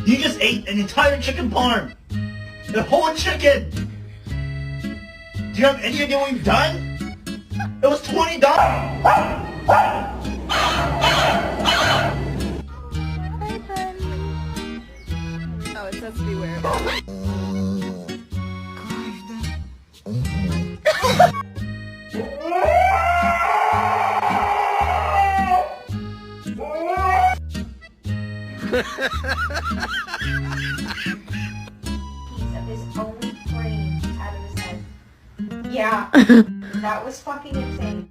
You just ate an entire chicken parm. The whole chicken. Do you have any idea what you've done? It was $20. Oh, it says beware. Piece of his own brain out of his head. Yeah, that was fucking insane.